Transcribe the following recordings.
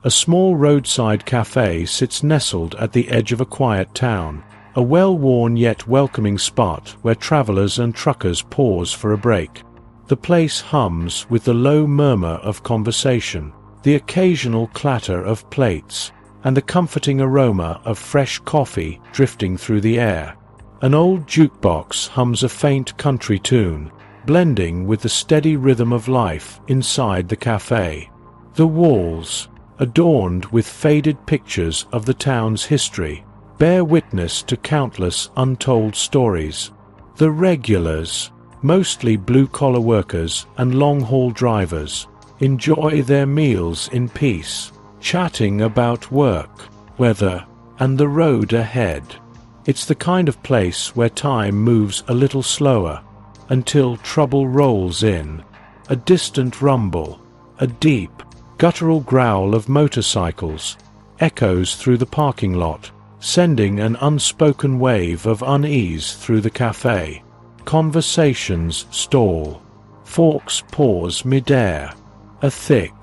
A small roadside café sits nestled at the edge of a quiet town, a well-worn yet welcoming spot where travelers and truckers pause for a break. The place hums with the low murmur of conversation, the occasional clatter of plates, and the comforting aroma of fresh coffee drifting through the air. An old jukebox hums a faint country tune, blending with the steady rhythm of life inside the café. The walls, adorned with faded pictures of the town's history, bear witness to countless untold stories. The regulars, mostly blue-collar workers and long-haul drivers, enjoy their meals in peace, chatting about work, weather, and the road ahead. It's the kind of place where time moves a little slower, until trouble rolls in. A distant rumble, a deep, guttural growl of motorcycles, echoes through the parking lot, sending an unspoken wave of unease through the café. Conversations stall. Forks pause mid-air. A thick,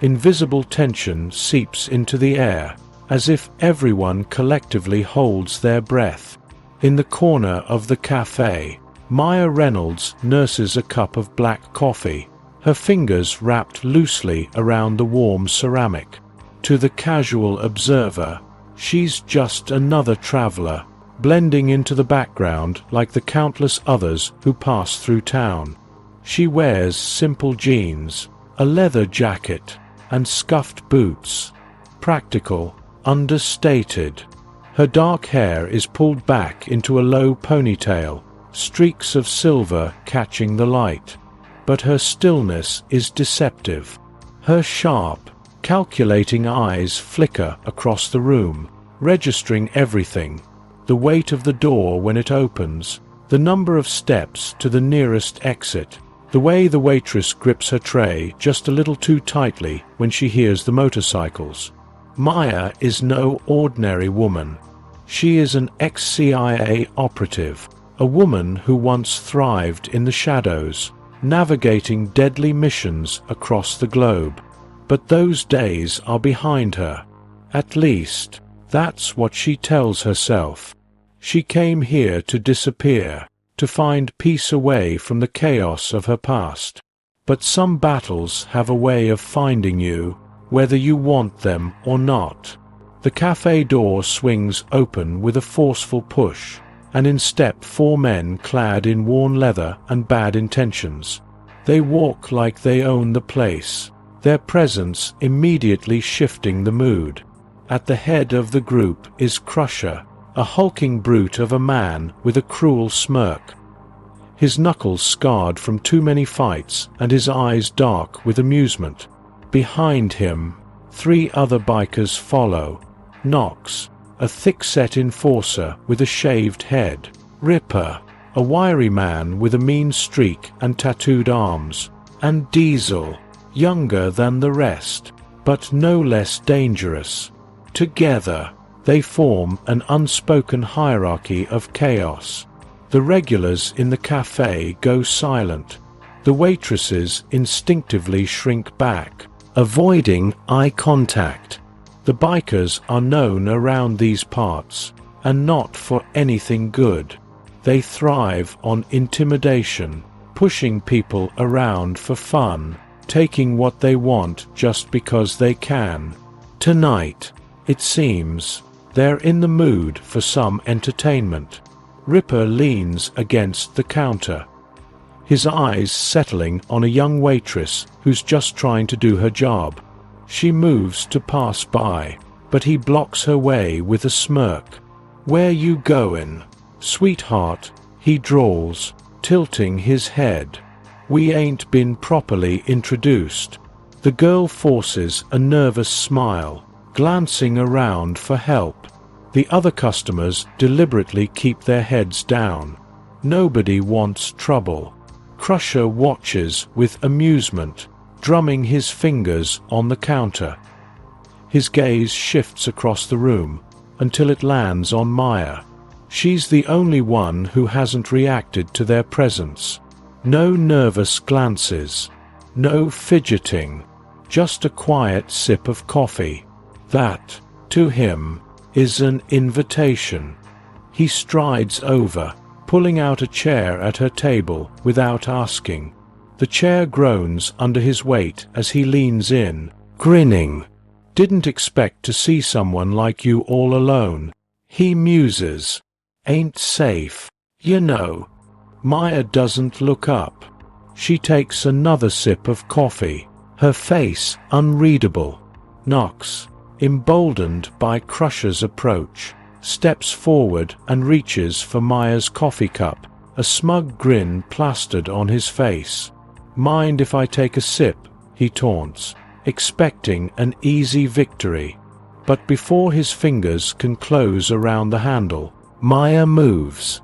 invisible tension seeps into the air, as if everyone collectively holds their breath. In the corner of the café, Maya Reynolds nurses a cup of black coffee, her fingers wrapped loosely around the warm ceramic. To the casual observer, she's just another traveler, blending into the background like the countless others who pass through town. She wears simple jeans, a leather jacket, and scuffed boots. Practical, understated. Her dark hair is pulled back into a low ponytail, streaks of silver catching the light. But her stillness is deceptive. Her sharp, calculating eyes flicker across the room, registering everything: the weight of the door when it opens, the number of steps to the nearest exit, the way the waitress grips her tray just a little too tightly when she hears the motorcycles. Maya is no ordinary woman. She is an ex-CIA operative, a woman who once thrived in the shadows, navigating deadly missions across the globe. But those days are behind her. At least, that's what she tells herself. She came here to disappear, to find peace away from the chaos of her past. But some battles have a way of finding you, whether you want them or not. The cafe door swings open with a forceful push, and in step 4 men clad in worn leather and bad intentions. They walk like they own the place, their presence immediately shifting the mood. At the head of the group is Crusher, a hulking brute of a man with a cruel smirk. His knuckles scarred from too many fights and his eyes dark with amusement. Behind him, 3 other bikers follow. Knox, a thick-set enforcer with a shaved head. Ripper, a wiry man with a mean streak and tattooed arms. And Diesel, younger than the rest, but no less dangerous. Together, they form an unspoken hierarchy of chaos. The regulars in the café go silent. The waitresses instinctively shrink back, avoiding eye contact. The bikers are known around these parts, and not for anything good. They thrive on intimidation, pushing people around for fun, taking what they want just because they can. Tonight, it seems, they're in the mood for some entertainment. Ripper leans against the counter, his eyes settling on a young waitress who's just trying to do her job. She moves to pass by, but he blocks her way with a smirk. "Where you goin', sweetheart?" he drawls, tilting his head. "We ain't been properly introduced." The girl forces a nervous smile, glancing around for help. The other customers deliberately keep their heads down. Nobody wants trouble. Crusher watches with amusement, drumming his fingers on the counter. His gaze shifts across the room, until it lands on Maya. She's the only one who hasn't reacted to their presence. No nervous glances, no fidgeting, just a quiet sip of coffee. That, to him, is an invitation. He strides over, pulling out a chair at her table without asking. The chair groans under his weight as he leans in, grinning. Didn't expect to see someone like you all alone, he muses. Ain't safe, you know. Maya doesn't look up. She takes another sip of coffee, her face unreadable. Knox, emboldened by Crusher's approach, steps forward and reaches for Maya's coffee cup, a smug grin plastered on his face. Mind if I take a sip, he taunts, expecting an easy victory. But before his fingers can close around the handle, Maya moves.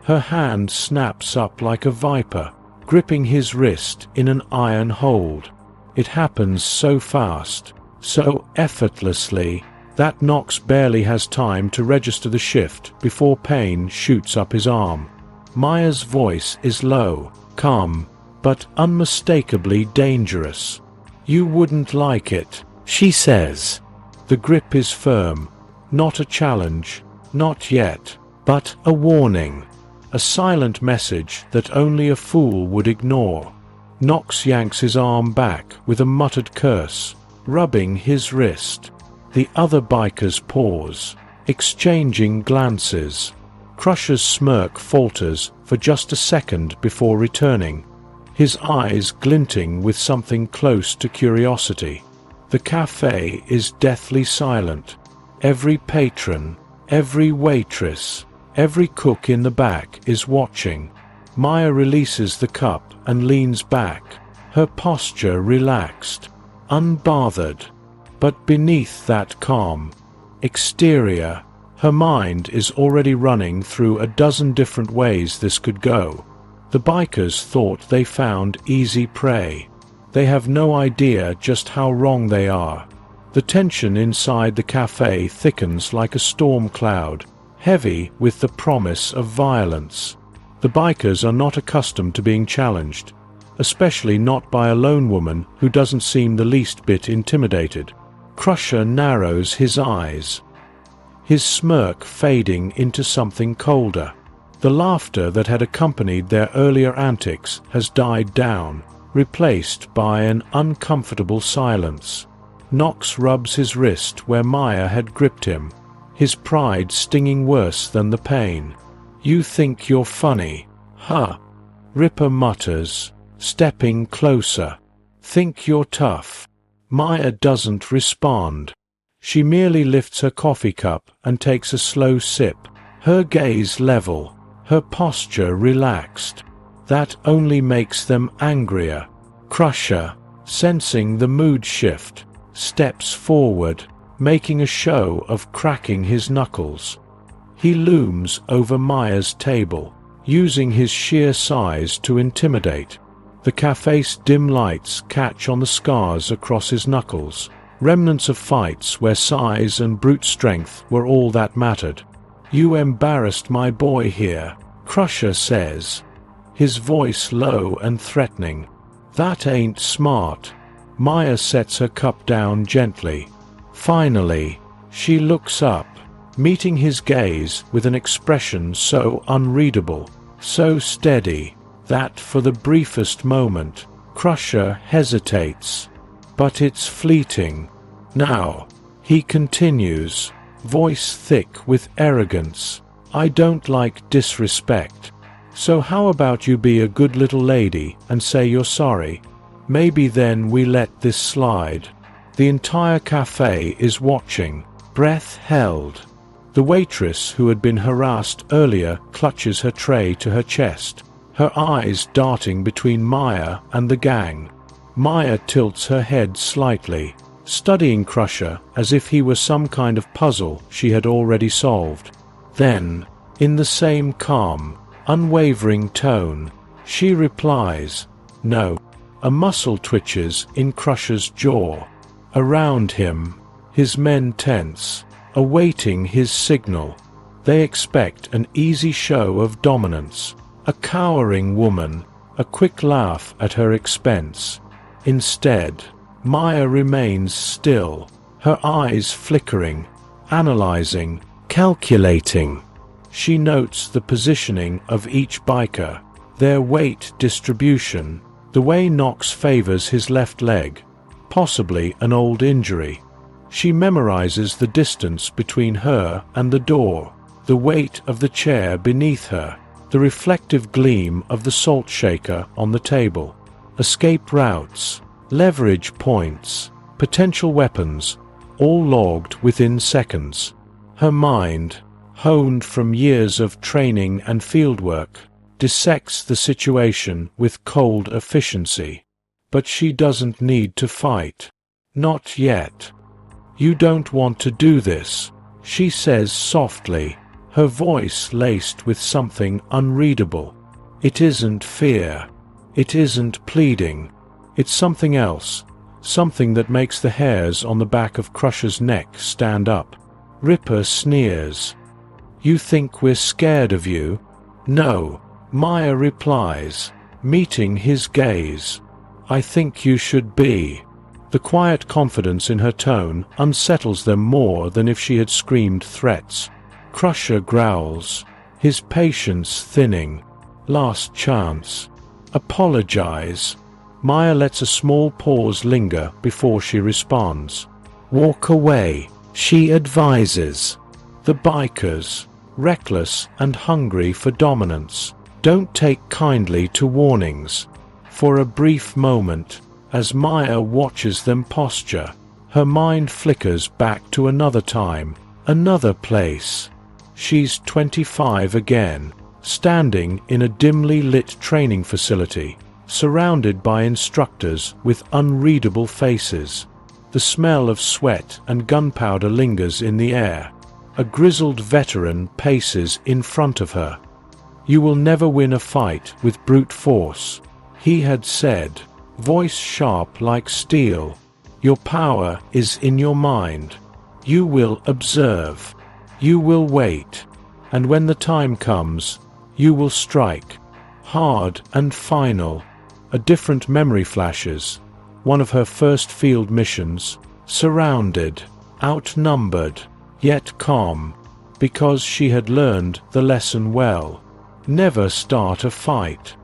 Her hand snaps up like a viper, gripping his wrist in an iron hold. It happens so fast, so effortlessly, that Knox barely has time to register the shift before pain shoots up his arm. Maya's voice is low, calm, but unmistakably dangerous. You wouldn't like it, she says. The grip is firm, not a challenge, not yet, but a warning. A silent message that only a fool would ignore. Knox yanks his arm back with a muttered curse, rubbing his wrist. The other bikers pause, exchanging glances. Crusher's smirk falters for just a second before returning, his eyes glinting with something close to curiosity. The café is deathly silent. Every patron, every waitress, every cook in the back is watching. Maya releases the cup and leans back, her posture relaxed, unbothered. But beneath that calm exterior, her mind is already running through a dozen different ways this could go. The bikers thought they found easy prey. They have no idea just how wrong they are. The tension inside the café thickens like a storm cloud, heavy with the promise of violence. The bikers are not accustomed to being challenged, especially not by a lone woman who doesn't seem the least bit intimidated. Crusher narrows his eyes, his smirk fading into something colder. The laughter that had accompanied their earlier antics has died down, replaced by an uncomfortable silence. Knox rubs his wrist where Maya had gripped him, his pride stinging worse than the pain. You think you're funny, huh? Ripper mutters, stepping closer. Think you're tough. Maya doesn't respond. She merely lifts her coffee cup and takes a slow sip, her gaze level, her posture relaxed. That only makes them angrier. Crusher, sensing the mood shift, steps forward, making a show of cracking his knuckles. He looms over Maya's table, using his sheer size to intimidate. The café's dim lights catch on the scars across his knuckles, remnants of fights where size and brute strength were all that mattered. You embarrassed my boy here, Crusher says, his voice low and threatening. That ain't smart. Maya sets her cup down gently. Finally, she looks up, meeting his gaze with an expression so unreadable, so steady, that for the briefest moment, Crusher hesitates. But it's fleeting. Now, he continues, voice thick with arrogance. I don't like disrespect. So how about you be a good little lady and say you're sorry? Maybe then we let this slide. The entire café is watching, breath held. The waitress who had been harassed earlier clutches her tray to her chest, her eyes darting between Maya and the gang. Maya tilts her head slightly, studying Crusher as if he were some kind of puzzle she had already solved. Then, in the same calm, unwavering tone, she replies, "No." A muscle twitches in Crusher's jaw. Around him, his men tense, awaiting his signal. They expect an easy show of dominance, a cowering woman, a quick laugh at her expense. Instead, Maya remains still, her eyes flickering, analyzing, calculating. She notes the positioning of each biker, their weight distribution, the way Knox favors his left leg, possibly an old injury. She memorizes the distance between her and the door, the weight of the chair beneath her, the reflective gleam of the salt shaker on the table. Escape routes, leverage points, potential weapons, all logged within seconds. Her mind, honed from years of training and fieldwork, dissects the situation with cold efficiency. But she doesn't need to fight. Not yet. "You don't want to do this," she says softly, her voice laced with something unreadable. It isn't fear. It isn't pleading. It's something else, something that makes the hairs on the back of Crusher's neck stand up. Ripper sneers. "You think we're scared of you?" "No," Maya replies, meeting his gaze. "I think you should be." The quiet confidence in her tone unsettles them more than if she had screamed threats. Crusher growls, his patience thinning. "Last chance. Apologize." Maya lets a small pause linger before she responds. "Walk away," she advises. The bikers, reckless and hungry for dominance, don't take kindly to warnings. For a brief moment, as Maya watches them posture, her mind flickers back to another time, another place. She's 25 again, standing in a dimly lit training facility, surrounded by instructors with unreadable faces. The smell of sweat and gunpowder lingers in the air. A grizzled veteran paces in front of her. "You will never win a fight with brute force," he had said, voice sharp like steel. "Your power is in your mind. You will observe. You will wait. And when the time comes, you will strike. Hard and final." A different memory flashes. One of her first field missions, surrounded, outnumbered, yet calm, because she had learned the lesson well. Never start a fight.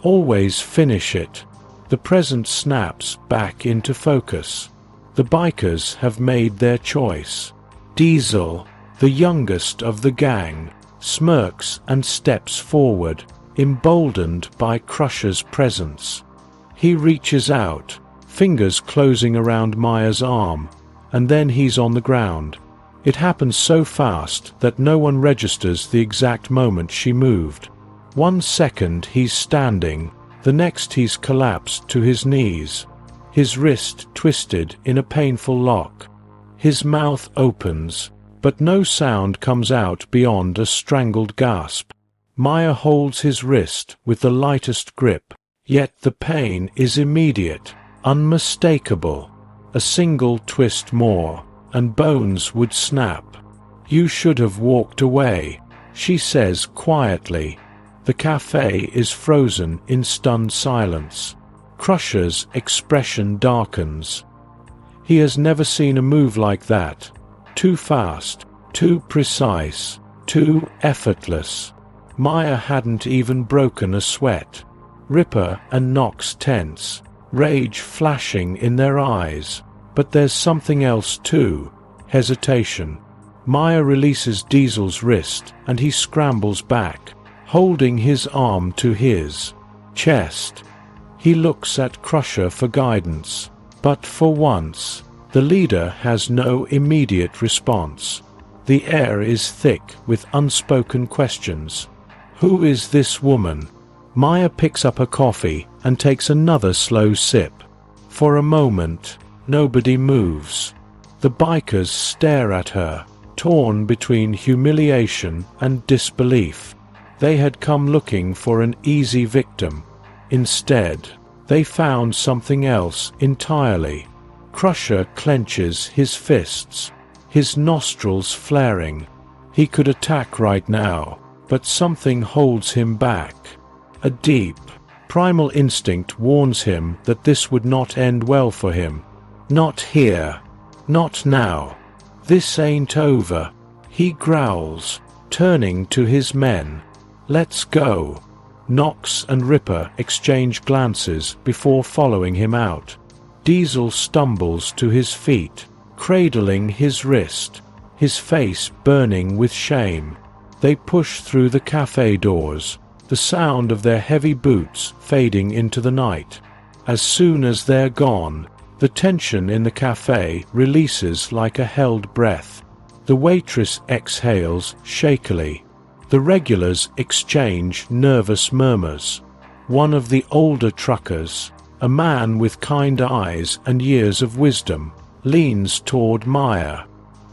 Always finish it. The present snaps back into focus. The bikers have made their choice. Diesel, the youngest of the gang, smirks and steps forward, emboldened by Crusher's presence. He reaches out, fingers closing around Maya's arm, and then he's on the ground. It happens so fast that no one registers the exact moment she moved. 1 second he's standing, the next he's collapsed to his knees, his wrist twisted in a painful lock. His mouth opens, but no sound comes out beyond a strangled gasp. Maya holds his wrist with the lightest grip, yet the pain is immediate, unmistakable. A single twist more, and bones would snap. "You should have walked away," she says quietly. The café is frozen in stunned silence. Crusher's expression darkens. He has never seen a move like that. Too fast, too precise, too effortless. Maya hadn't even broken a sweat. Ripper and Knox tense, rage flashing in their eyes. But there's something else too. Hesitation. Maya releases Diesel's wrist and he scrambles back, holding his arm to his chest. He looks at Crusher for guidance, but for once, the leader has no immediate response. The air is thick with unspoken questions. Who is this woman? Maya picks up a coffee and takes another slow sip. For a moment, nobody moves. The bikers stare at her, torn between humiliation and disbelief. They had come looking for an easy victim. Instead, they found something else entirely. Crusher clenches his fists, his nostrils flaring. He could attack right now, but something holds him back. A deep, primal instinct warns him that this would not end well for him. Not here. Not now. This ain't over, he growls, turning to his men. Let's go. Knox and Ripper exchange glances before following him out. Diesel stumbles to his feet, cradling his wrist, his face burning with shame. They push through the cafe doors, the sound of their heavy boots fading into the night. As soon as they're gone, the tension in the cafe releases like a held breath. The waitress exhales shakily. The regulars exchange nervous murmurs. One of the older truckers, a man with kind eyes and years of wisdom, leans toward Maya.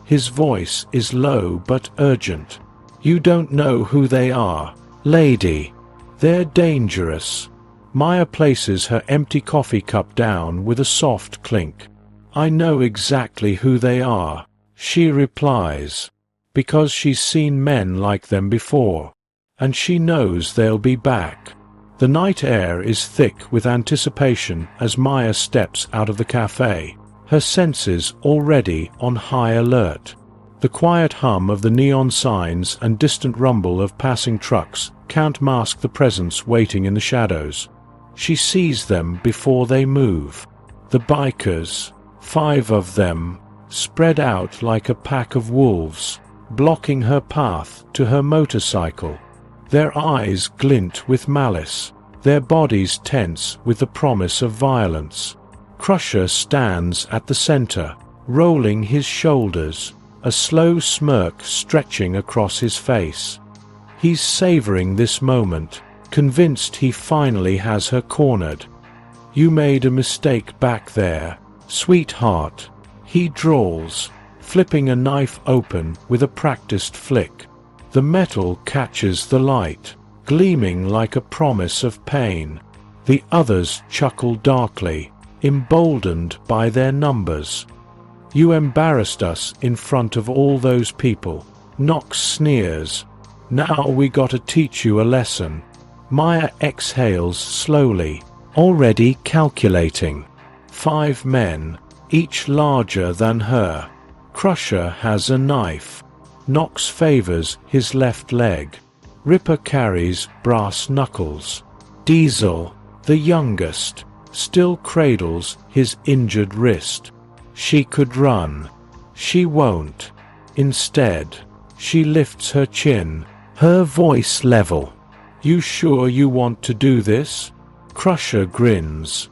His voice is low but urgent. You don't know who they are, lady. They're dangerous. Maya places her empty coffee cup down with a soft clink. I know exactly who they are, she replies, because she's seen men like them before, and she knows they'll be back. The night air is thick with anticipation as Maya steps out of the cafe, her senses already on high alert. The quiet hum of the neon signs and distant rumble of passing trucks can't mask the presence waiting in the shadows. She sees them before they move. The bikers, 5 of them, spread out like a pack of wolves, blocking her path to her motorcycle. Their eyes glint with malice, their bodies tense with the promise of violence. Crusher stands at the center, rolling his shoulders, a slow smirk stretching across his face. He's savoring this moment, convinced he finally has her cornered. You made a mistake back there, sweetheart, he drawls, flipping a knife open with a practiced flick. The metal catches the light, gleaming like a promise of pain. The others chuckle darkly, emboldened by their numbers. You embarrassed us in front of all those people, Knox sneers. Now we gotta teach you a lesson. Maya exhales slowly, already calculating. 5 men, each larger than her. Crusher has a knife. Knox favors his left leg. Ripper carries brass knuckles. Diesel, the youngest, still cradles his injured wrist. She could run. She won't. Instead, she lifts her chin, her voice level. You sure you want to do this? Crusher grins.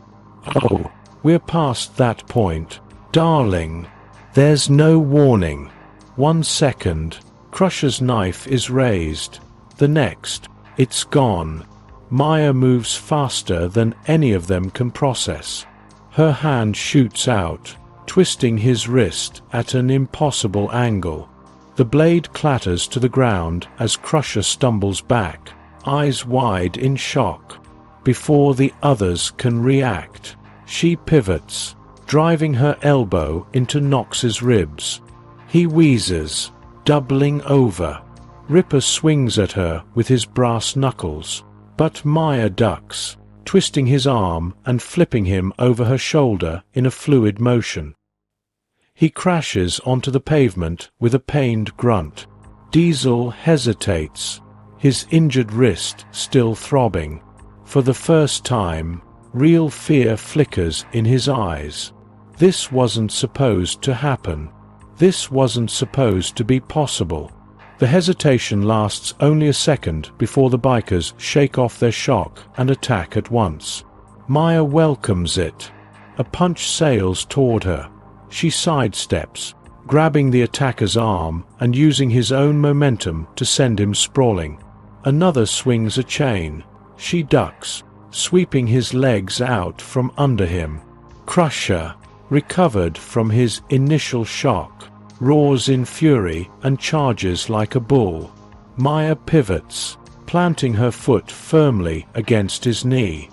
Oh, we're past that point, darling. There's no warning. 1 second, Crusher's knife is raised. The next, it's gone. Maya moves faster than any of them can process. Her hand shoots out, twisting his wrist at an impossible angle. The blade clatters to the ground as Crusher stumbles back, eyes wide in shock. Before the others can react, she pivots, driving her elbow into Knox's ribs. He wheezes, doubling over. Ripper swings at her with his brass knuckles, but Maya ducks, twisting his arm and flipping him over her shoulder in a fluid motion. He crashes onto the pavement with a pained grunt. Diesel hesitates, his injured wrist still throbbing. For the first time, real fear flickers in his eyes. This wasn't supposed to happen. This wasn't supposed to be possible. The hesitation lasts only a second before the bikers shake off their shock and attack at once. Maya welcomes it. A punch sails toward her. She sidesteps, grabbing the attacker's arm and using his own momentum to send him sprawling. Another swings a chain. She ducks, sweeping his legs out from under him. Crusher, recovered from his initial shock, roars in fury and charges like a bull. Maya pivots, planting her foot firmly against his knee.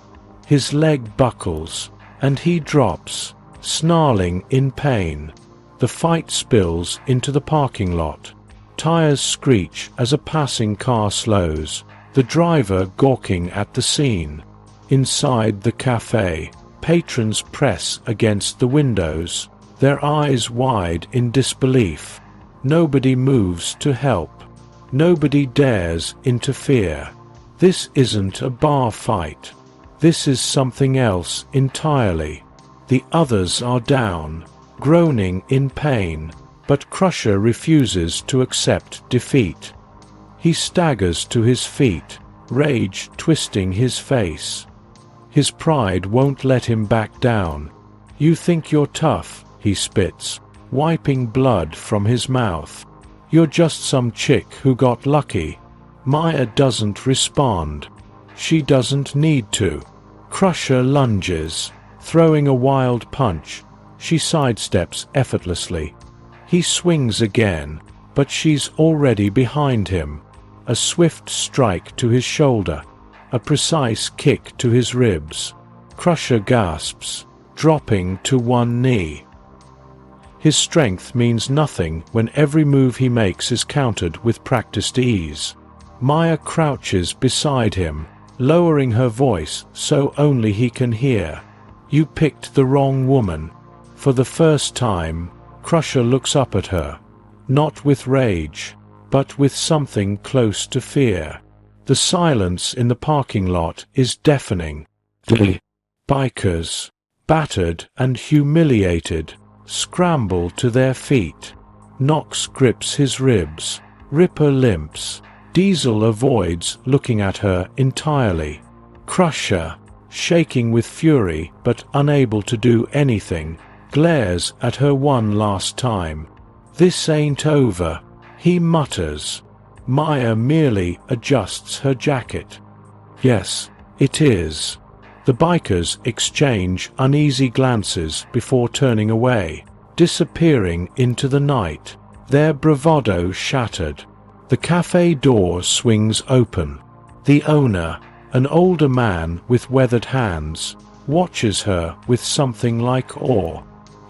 His leg buckles, and he drops, snarling in pain. The fight spills into the parking lot. Tires screech as a passing car slows, the driver gawking at the scene. Inside the cafe, patrons press against the windows, their eyes wide in disbelief. Nobody moves to help. Nobody dares interfere. This isn't a bar fight. This is something else entirely. The others are down, groaning in pain, but Crusher refuses to accept defeat. He staggers to his feet, rage twisting his face. His pride won't let him back down. "You think you're tough," he spits, wiping blood from his mouth. "You're just some chick who got lucky." Maya doesn't respond. She doesn't need to. Crusher lunges, throwing a wild punch. She sidesteps effortlessly. He swings again, but she's already behind him. A swift strike to his shoulder, a precise kick to his ribs. Crusher gasps, dropping to one knee. His strength means nothing when every move he makes is countered with practiced ease. Maya crouches beside him, lowering her voice so only he can hear. "You picked the wrong woman." For the first time, Crusher looks up at her, not with rage, but with something close to fear. The silence in the parking lot is deafening. The bikers, battered and humiliated, scramble to their feet. Knox grips his ribs. Ripper limps. Diesel avoids looking at her entirely. Crusher, shaking with fury but unable to do anything, glares at her one last time. "This ain't over," he mutters. Maya merely adjusts her jacket. "Yes, it is." The bikers exchange uneasy glances before turning away, disappearing into the night, their bravado shattered. The cafe door swings open. The owner, an older man with weathered hands, watches her with something like awe.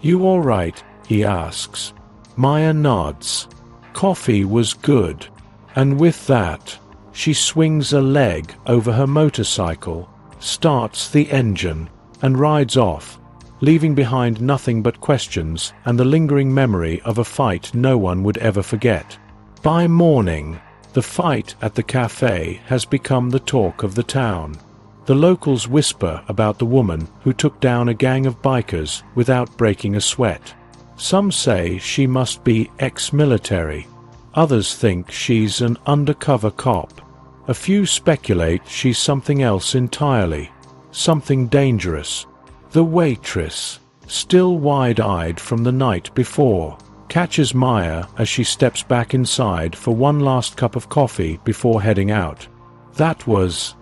"You all right?" he asks. Maya nods. Coffee was good. And with that, she swings a leg over her motorcycle, starts the engine, and rides off, leaving behind nothing but questions and the lingering memory of a fight no one would ever forget. By morning, the fight at the cafe has become the talk of the town. The locals whisper about the woman who took down a gang of bikers without breaking a sweat. Some say she must be ex-military. Others think she's an undercover cop. A few speculate she's something else entirely, something dangerous. The waitress, still wide-eyed from the night before, catches Maya as she steps back inside for one last cup of coffee before heading out. "That was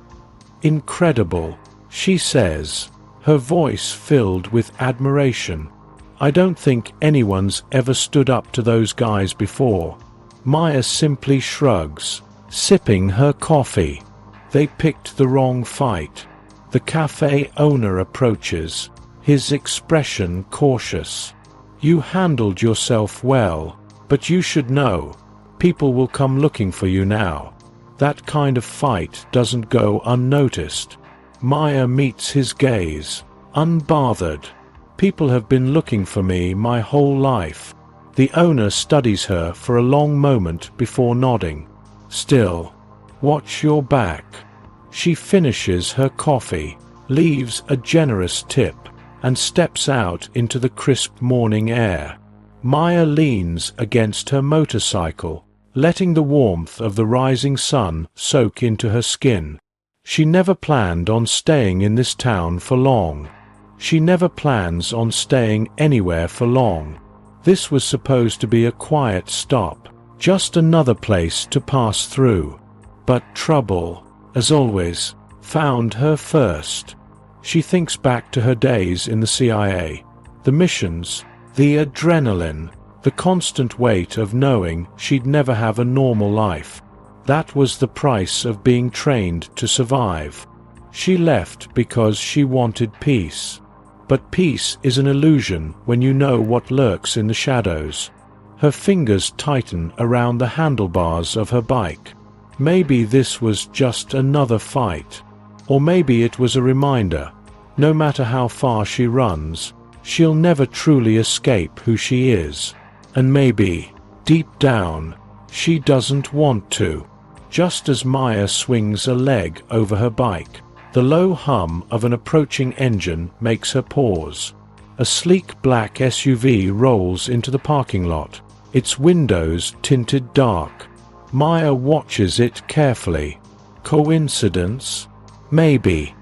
incredible," she says, her voice filled with admiration. "I don't think anyone's ever stood up to those guys before." Maya simply shrugs, sipping her coffee. They picked the wrong fight. The cafe owner approaches, his expression cautious. "You handled yourself well, but you should know, people will come looking for you now. That kind of fight doesn't go unnoticed." Maya meets his gaze, unbothered. "People have been looking for me my whole life." The owner studies her for a long moment before nodding. "Still, watch your back." She finishes her coffee, leaves a generous tip, and steps out into the crisp morning air. Maya leans against her motorcycle, letting the warmth of the rising sun soak into her skin. She never planned on staying in this town for long. She never plans on staying anywhere for long. This was supposed to be a quiet stop, just another place to pass through. But trouble, as always, found her first. She thinks back to her days in the CIA, the missions, the adrenaline, the constant weight of knowing she'd never have a normal life. That was the price of being trained to survive. She left because she wanted peace. But peace is an illusion when you know what lurks in the shadows. Her fingers tighten around the handlebars of her bike. Maybe this was just another fight. Or maybe it was a reminder. No matter how far she runs, She'll never truly escape who she is. And maybe, deep down, she doesn't want to. Just as Maya swings a leg over her bike, the low hum of an approaching engine makes her pause. A sleek black SUV rolls into the parking lot, its windows tinted dark. Maya watches it carefully. Coincidence? Maybe.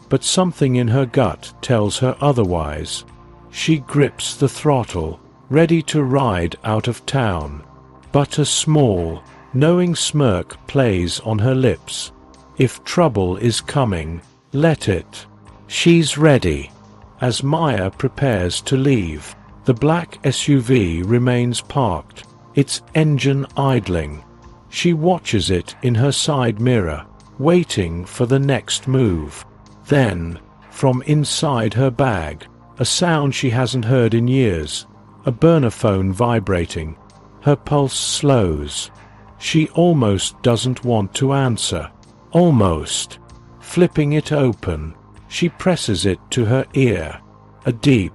But something in her gut tells her otherwise. She grips the throttle, ready to ride out of town. But a small, knowing smirk plays on her lips. If trouble is coming, let it. She's ready. As Maya prepares to leave, the black SUV remains parked, its engine idling. She watches it in her side mirror, waiting for the next move. Then, from inside her bag, a sound she hasn't heard in years, a burner phone vibrating. Her pulse slows. She almost doesn't want to answer. Almost. Flipping it open, she presses it to her ear. A deep,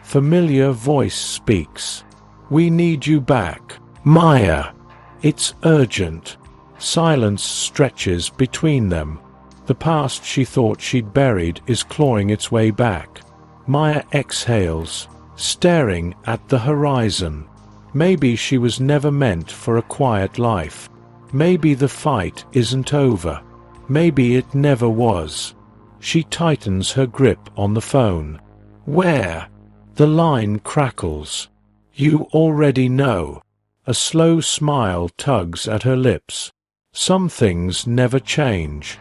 familiar voice speaks. "We need you back, Maya." It's urgent. Silence stretches between them. The past she thought she'd buried is clawing its way back. Maya exhales, staring at the horizon. Maybe she was never meant for a quiet life. Maybe the fight isn't over. Maybe it never was. She tightens her grip on the phone. "Where?" The line crackles. "You already know." A slow smile tugs at her lips. Some things never change.